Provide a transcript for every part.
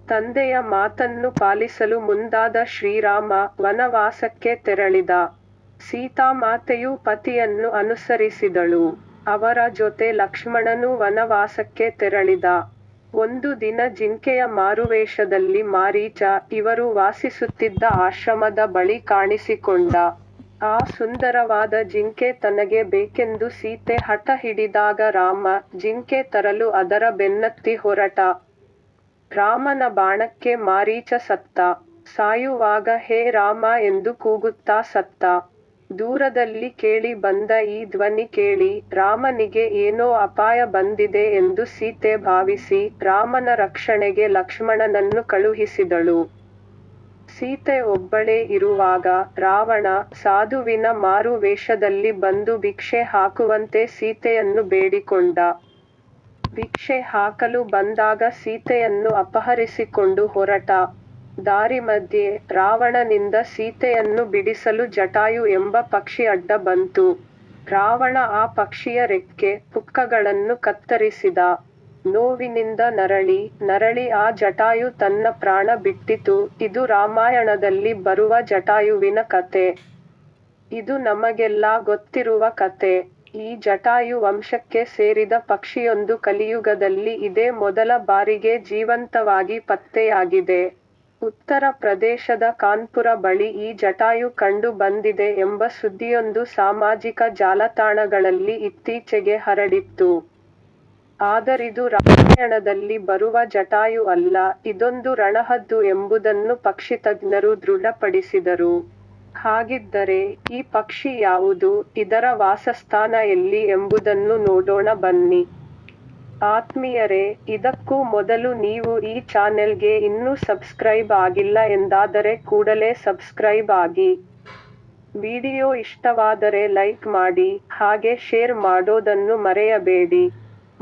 ತಂದೆಯ ಮಾತನ್ನು ಪಾಲಿಸಲು ಮುಂದಾದ ಶ್ರೀರಾಮ ವನವಾಸಕ್ಕೆ ತೆರಳಿದ. ಸೀತಾಮಾತೆಯು ಪತಿಯನ್ನು ಅನುಸರಿಸಿದಳು. ಅವರ ಜೊತೆ ಲಕ್ಷ್ಮಣನೂ ವನವಾಸಕ್ಕೆ ತೆರಳಿದ. ಒಂದು ದಿನ ಜಿಂಕೆಯ ಮಾರುವೇಷದಲ್ಲಿ ಮಾರೀಚ ಇವರು ವಾಸಿಸುತ್ತಿದ್ದ ಆಶ್ರಮದ ಬಳಿ ಕಾಣಿಸಿಕೊಂಡ. ಆ ಸುಂದರವಾದ ಜಿಂಕೆ ತನಗೆ ಬೇಕೆಂದು ಸೀತೆ ಹಠ ಹಿಡಿದಾಗ ರಾಮ ಜಿಂಕೆ ತರಲು ಅದರ ಬೆನ್ನತ್ತಿ ಹೊರಟ. ರಾಮನ ಬಾಣಕ್ಕೆ ಮಾರೀಚ ಸತ್ತ. ಸಾಯುವಾಗ ಹೇ ರಾಮ ಎಂದು ಕೂಗುತ್ತಾ ಸತ್ತ. ದೂರದಲ್ಲಿ ಕೇಳಿ ಬಂದ ಈ ಧ್ವನಿ ಕೇಳಿ ರಾಮನಿಗೆ ಏನೋ ಅಪಾಯ ಬಂದಿದೆ ಎಂದು ಸೀತೆ ಭಾವಿಸಿ ರಾಮನ ರಕ್ಷಣೆಗೆ ಲಕ್ಷ್ಮಣನನ್ನು ಕಳುಹಿಸಿದಳು. ಸೀತೆ ಒಬ್ಬಳೇ ಇರುವಾಗ ರಾವಣ ಸಾಧುವಿನ ಮಾರು ವೇಷದಲ್ಲಿ ಬಂದು ಭಿಕ್ಷೆ ಹಾಕುವಂತೆ ಸೀತೆಯನ್ನು ಬೇಡಿಕೊಂಡ. ಭಿಕ್ಷೆ ಹಾಕಲು ಬಂದಾಗ ಸೀತೆಯನ್ನು ಅಪಹರಿಸಿಕೊಂಡು ಹೊರಟ. ದಾರಿ ಮಧ್ಯೆ ರಾವಣನಿಂದ ಸೀತೆಯನ್ನು ಬಿಡಿಸಲು ಜಟಾಯು ಎಂಬ ಪಕ್ಷಿ ಅಡ್ಡ ಬಂತು. ರಾವಣ ಆ ಪಕ್ಷಿಯ ರೆಕ್ಕೆ ಪುಕ್ಕಗಳನ್ನು ಕತ್ತರಿಸಿದ. ನೋವಿನಿಂದ ನರಳಿ ಆ ಜಟಾಯು ತನ್ನ ಪ್ರಾಣ ಬಿಟ್ಟಿತು. ಇದು ರಾಮಾಯಣದಲ್ಲಿ ಬರುವ ಜಟಾಯುವಿನ ಕತೆ. ಇದು ನಮಗೆಲ್ಲ ಗೊತ್ತಿರುವ ಕತೆ. ಈ ಜಟಾಯು ವಂಶಕ್ಕೆ ಸೇರಿದ ಪಕ್ಷಿಯೊಂದು ಕಲಿಯುಗದಲ್ಲಿ ಇದೇ ಮೊದಲ ಬಾರಿಗೆ ಜೀವಂತವಾಗಿ ಪತ್ತೆಯಾಗಿದೆ. ಉತ್ತರ ಪ್ರದೇಶದ ಕಾನ್ಪುರ ಬಳಿ ಈ ಜಟಾಯು ಕಂಡು ಬಂದಿದೆ ಎಂಬ ಸುದ್ದಿಯೊಂದು ಸಾಮಾಜಿಕ ಜಾಲತಾಣಗಳಲ್ಲಿ ಇತ್ತೀಚೆಗೆ ಹರಡಿತ್ತು. ಆದರಿದು ರಾಮಾಯಣದಲ್ಲಿ ಬರುವ ಜಟಾಯು ಅಲ್ಲ, ಇದೊಂದು ರಣಹದ್ದು ಎಂಬುದನ್ನು ಪಕ್ಷಿತಜ್ಞರು ದೃಢಪಡಿಸಿದರು. ಹಾಗಿದ್ದರೆ ಈ ಪಕ್ಷಿ ಯಾವುದು, ಇದರ ವಾಸಸ್ಥಾನ ಎಲ್ಲಿ ಎಂಬುದನ್ನು ನೋಡೋಣ ಬನ್ನಿ. ಆತ್ಮೀಯರೇ, ಇದಕ್ಕೂ ಮೊದಲು ನೀವು ಈ ಚಾನೆಲ್ಗೆ ಇನ್ನೂ ಸಬ್ಸ್ಕ್ರೈಬ್ ಆಗಿಲ್ಲ ಎಂದಾದರೆ ಕೂಡಲೇ ಸಬ್ಸ್ಕ್ರೈಬ್ ಆಗಿ. ವಿಡಿಯೋ ಇಷ್ಟವಾದರೆ ಲೈಕ್ ಮಾಡಿ, ಹಾಗೆ ಶೇರ್ ಮಾಡೋದನ್ನು ಮರೆಯಬೇಡಿ.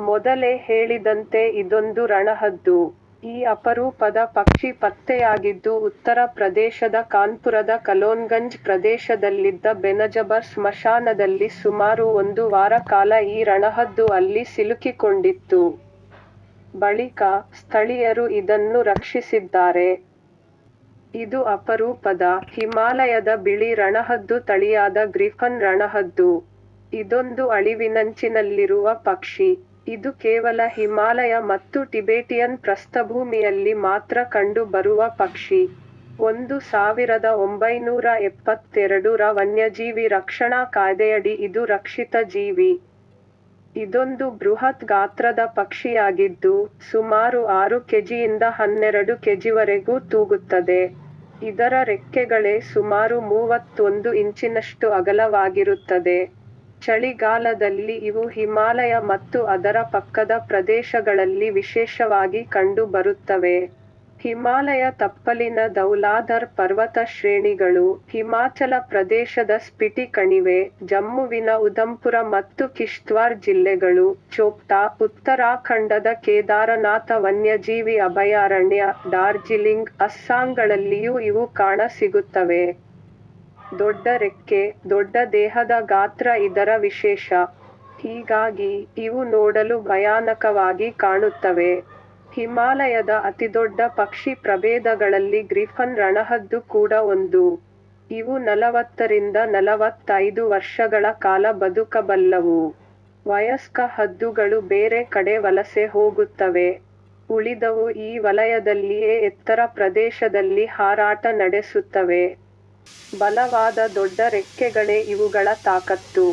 ಮೊದಲೇ ಹೇಳಿದಂತೆ ಇದೊಂದು ರಣಹದ್ದು. ಈ ಅಪರೂಪದ ಪಕ್ಷಿ ಪತ್ತೆಯಾಗಿದ್ದು ಉತ್ತರ ಪ್ರದೇಶದ ಕಾನ್ಪುರದ ಕಲೋನ್ಗಂಜ್ ಪ್ರದೇಶದಲ್ಲಿದ್ದ ಬೆನಜಬರ್ ಸ್ಮಶಾನದಲ್ಲಿ. ಸುಮಾರು 1 ವಾರ ಕಾಲ ಈ ರಣಹದ್ದು ಅಲ್ಲಿ ಸಿಲುಕಿಕೊಂಡಿತ್ತು. ಬಳಿಕ ಸ್ಥಳೀಯರು ಇದನ್ನು ರಕ್ಷಿಸಿದ್ದಾರೆ. ಇದು ಅಪರೂಪದ ಹಿಮಾಲಯದ ಬಿಳಿ ರಣಹದ್ದು ತಳಿಯಾದ ಗ್ರಿಫನ್ ರಣಹದ್ದು. ಇದೊಂದು ಅಳಿವಿನಂಚಿನಲ್ಲಿರುವ ಪಕ್ಷಿ. ಇದು ಕೇವಲ ಹಿಮಾಲಯ ಮತ್ತು ಟಿಬೆಟಿಯನ್ ಪ್ರಸ್ಥಭೂಮಿಯಲ್ಲಿ ಮಾತ್ರ ಕಂಡು ಬರುವ ಪಕ್ಷಿ. 1972 ರ ವನ್ಯಜೀವಿ ರಕ್ಷಣಾ ಕಾಯ್ದೆಯಡಿ ಇದು ರಕ್ಷಿತ ಜೀವಿ. ಇದೊಂದು ಬೃಹತ್ ಗಾತ್ರದ ಪಕ್ಷಿಯಾಗಿದ್ದು ಸುಮಾರು 6 ಕೆಜಿಯಿಂದ 12 ಕೆಜಿವರೆಗೂ ತೂಗುತ್ತದೆ. ಇದರ ರೆಕ್ಕೆಗಳೇ ಸುಮಾರು 31 ಇಂಚಿನಷ್ಟು ಅಗಲವಾಗಿರುತ್ತದೆ. ಚಳಿಗಾಲದಲ್ಲಿ ಇವು ಹಿಮಾಲಯ ಮತ್ತು ಅದರ ಪಕ್ಕದ ಪ್ರದೇಶಗಳಲ್ಲಿ ವಿಶೇಷವಾಗಿ ಕಂಡು ಬರುತ್ತವೆ. ಹಿಮಾಲಯ ತಪ್ಪಲಿನ ಧೌಲಾಧರ್ ಪರ್ವತ ಶ್ರೇಣಿಗಳು, ಹಿಮಾಚಲ ಪ್ರದೇಶದ ಸ್ಪಿಟಿ ಕಣಿವೆ, ಜಮ್ಮುವಿನ ಉಧಂಪುರ ಮತ್ತು ಕಿಶ್ತ್ವಾರ್ ಜಿಲ್ಲೆಗಳು, ಚೋಪ್ಟಾ, ಉತ್ತರಾಖಂಡದ ಕೇದಾರನಾಥ ವನ್ಯಜೀವಿ ಅಭಯಾರಣ್ಯ, ಡಾರ್ಜಿಲಿಂಗ್, ಅಸ್ಸಾಂಗಳಲ್ಲಿಯೂ ಇವು ಕಾಣಸಿಗುತ್ತವೆ. ದೊಡ್ಡ ರೆಕ್ಕೆ, ದೊಡ್ಡ ದೇಹದ ಗಾತ್ರ ಇದರ ವಿಶೇಷ. ಹೀಗಾಗಿ ಇವು ನೋಡಲು ಭಯಾನಕವಾಗಿ ಕಾಣುತ್ತವೆ. ಹಿಮಾಲಯದ ಅತಿದೊಡ್ಡ ಪಕ್ಷಿ ಪ್ರಭೇದಗಳಲ್ಲಿ ಗ್ರಿಫನ್ ರಣಹದ್ದು ಕೂಡ ಒಂದು. ಇವು 40 ರಿಂದ 45 ವರ್ಷಗಳ ಕಾಲ ಬದುಕಬಲ್ಲವು. ವಯಸ್ಕ ಹದ್ದುಗಳು ಬೇರೆ ಕಡೆ ವಲಸೆ ಹೋಗುತ್ತವೆ. ಉಳಿದವು ಈ ವಲಯದಲ್ಲಿಯೇ ಎತ್ತರ ಪ್ರದೇಶದಲ್ಲಿ ಹಾರಾಟ ನಡೆಸುತ್ತವೆ. ಬಲವಾದ ದೊಡ್ಡ ರೆಕ್ಕೆಗಳೇ ಇವುಗಳ ತಾಕತ್ತು.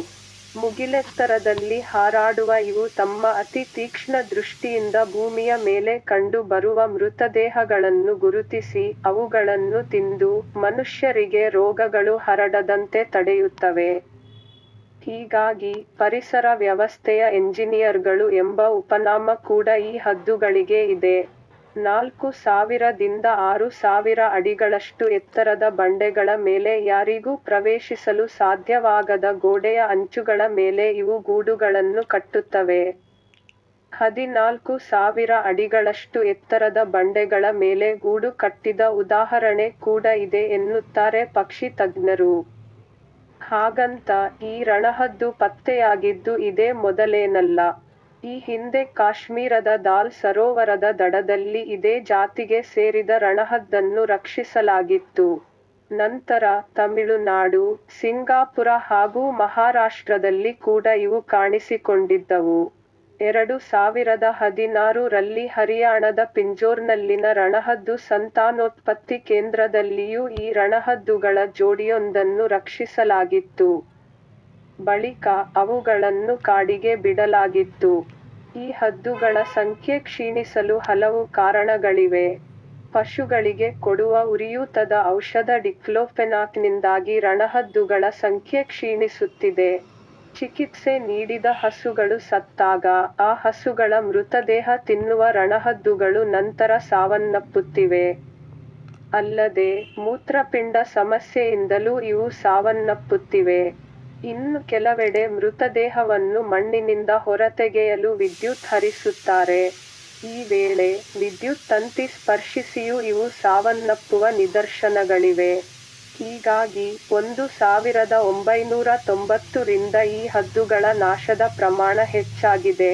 ಮುಗಿಲೆತ್ತರದಲ್ಲಿ ಹಾರಾಡುವ ಇವು ತಮ್ಮ ಅತಿ ತೀಕ್ಷ್ಣ ದೃಷ್ಟಿಯಿಂದ ಭೂಮಿಯ ಮೇಲೆ ಕಂಡು ಬರುವ ಮೃತದೇಹಗಳನ್ನು ಗುರುತಿಸಿ ಅವುಗಳನ್ನು ತಿಂದು ಮನುಷ್ಯರಿಗೆ ರೋಗಗಳು ಹರಡದಂತೆ ತಡೆಯುತ್ತವೆ. ಹೀಗಾಗಿ ಪರಿಸರ ವ್ಯವಸ್ಥೆಯ ಎಂಜಿನಿಯರ್ಗಳು ಎಂಬ ಉಪನಾಮ ಕೂಡ ಈ ಹದ್ದುಗಳಿಗೆ ಇದೆ. 4000 ದಿಂದ 6000 ಅಡಿಗಳಷ್ಟು ಎತ್ತರದ ಬಂಡೆಗಳ ಮೇಲೆ ಯಾರಿಗೂ ಪ್ರವೇಶಿಸಲು ಸಾಧ್ಯವಾಗದ ಗೋಡೆಯ ಅಂಚುಗಳ ಮೇಲೆ ಇವು ಗೂಡುಗಳನ್ನು ಕಟ್ಟುತ್ತವೆ. 14,000 ಅಡಿಗಳಷ್ಟು ಎತ್ತರದ ಬಂಡೆಗಳ ಮೇಲೆ ಗೂಡು ಕಟ್ಟಿದ ಉದಾಹರಣೆ ಕೂಡ ಇದೆ ಎನ್ನುತ್ತಾರೆ ಪಕ್ಷಿ ತಜ್ಞರು. ಹಾಗಂತ ಈ ರಣಹದ್ದು ಪತ್ತೆಯಾಗಿದ್ದು ಇದೇ ಮೊದಲೇನಲ್ಲ. ಈ ಹಿಂದೆ ಕಾಶ್ಮೀರದ ದಾಲ್ ಸರೋವರದ ದಡದಲ್ಲಿ ಇದೇ ಜಾತಿಗೆ ಸೇರಿದ ರಣಹದ್ದನ್ನು ರಕ್ಷಿಸಲಾಗಿತ್ತು. ನಂತರ ತಮಿಳುನಾಡು, ಸಿಂಗಾಪುರ ಹಾಗೂ ಮಹಾರಾಷ್ಟ್ರದಲ್ಲಿ ಕೂಡ ಇವು ಕಾಣಿಸಿಕೊಂಡಿದ್ದವು. 2016 ರಲ್ಲಿ ಹರಿಯಾಣದ ಪಿಂಜೋರ್ನಲ್ಲಿನ ರಣಹದ್ದು ಸಂತಾನೋತ್ಪತ್ತಿ ಕೇಂದ್ರದಲ್ಲಿಯೂ ಈ ರಣಹದ್ದುಗಳ ಜೋಡಿಯೊಂದನ್ನು ರಕ್ಷಿಸಲಾಗಿತ್ತು. ಬಳಿಕ ಅವುಗಳನ್ನು ಕಾಡಿಗೆ ಬಿಡಲಾಗಿತ್ತು. ಈ ಹದ್ದುಗಳ ಸಂಖ್ಯೆ ಕ್ಷೀಣಿಸಲು ಹಲವು ಕಾರಣಗಳಿವೆ. ಪಶುಗಳಿಗೆ ಕೊಡುವ ಉರಿಯೂತದ ಔಷಧ ಡಿಕ್ಲೋಫೆನಾಕ್ನಿಂದಾಗಿ ರಣಹದ್ದುಗಳ ಸಂಖ್ಯೆ ಕ್ಷೀಣಿಸುತ್ತಿದೆ. ಚಿಕಿತ್ಸೆ ನೀಡಿದ ಹಸುಗಳು ಸತ್ತಾಗ ಆ ಹಸುಗಳ ಮೃತದೇಹ ತಿನ್ನುವ ರಣಹದ್ದುಗಳು ನಂತರ ಸಾವನ್ನಪ್ಪುತ್ತಿವೆ. ಅಲ್ಲದೆ ಮೂತ್ರಪಿಂಡ ಸಮಸ್ಯೆಯಿಂದಲೂ ಇವು ಸಾವನ್ನಪ್ಪುತ್ತಿವೆ. ಇನ್ನು ಕೆಲವೆಡೆ ಮೃತದೇಹವನ್ನು ಮಣ್ಣಿನಿಂದ ಹೊರತೆಗೆಯಲು ವಿದ್ಯುತ್ ಹರಿಸುತ್ತಾರೆ. ಈ ವೇಳೆ ವಿದ್ಯುತ್ ತಂತಿ ಸ್ಪರ್ಶಿಸಿಯೂ ಇವು ಸಾವನ್ನಪ್ಪುವ ನಿದರ್ಶನಗಳಿವೆ. ಹೀಗಾಗಿ 1990 ರಿಂದ ಈ ಹದ್ದುಗಳ ನಾಶದ ಪ್ರಮಾಣ ಹೆಚ್ಚಾಗಿದೆ.